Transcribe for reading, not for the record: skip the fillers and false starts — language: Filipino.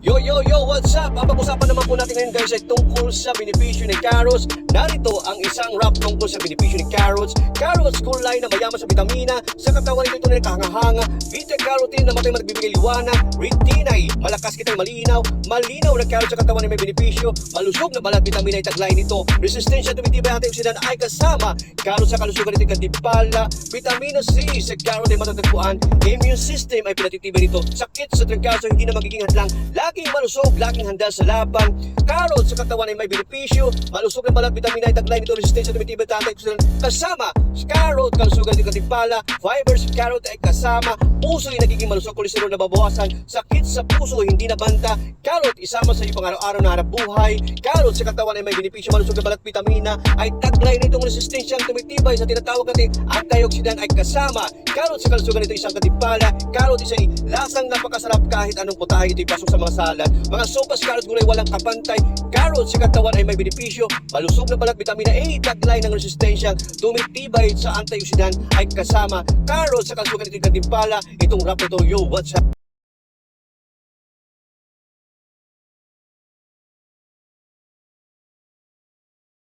Yo, what's up? Ang pag-usapan naman po natin ngayon guys ay tungkol sa benepisyo ni carrots. Narito ang isang rap tungkol sa benepisyo ni carrots. Carrots, kulay na mayaman sa vitamina. Sa katawan nito ito na nakahanga-hanga. Beta-carotene na matay magbibigay liwanag. Retinay, malakas kitang malinaw. Malinaw na carrots sa katawan ay may benepisyo. Malusog na balat vitamina ay taglay nito. Resistensya tumitibay antioxidant ay kasama. Carrots sa kalusugan nito kandipala. Vitamina C sa carrot ay matatagpuan. Immune system ay pinatitibay nito. Sakit sa trangkaso hindi na magiging hadlang. Laging malusog, laging handa sa laban. Carrots sa katawan ay may benepisyo. Malusog na balat vitamina ay taglay nito. Resistensya tumitibay antioxidant kasama. Carrot, kalusugan nito kandipala. Fiber sa carrot ay kasama. Puso ay nagiging malusog, kolesterol na babawasan. Sakit sa puso hindi na banta. Carrot isama sa iyong pang-araw-araw na harap buhay. Carrot sa katawan ay may benepisyo. Malusog na balat vitamina ay taglay nitong resistensyang tumitibay sa tinatawag natin antioxidant ay kasama. Carrot sa kalusugan nito isang katimpala. Carrot isa'y lasang napakasarap kahit anong putahe ito'y pasok sa mga salad. Mga sopas, carrot, gulay, walang kapantay. Carrot sa katawan ay may benepisyo. Malusog na balat vitamina A, taglay ng resistensyang tumitibay sa antioxidant ay kasama. Carrot sa kalusugan nito katimpala. Itong rap ito, yo, what's up?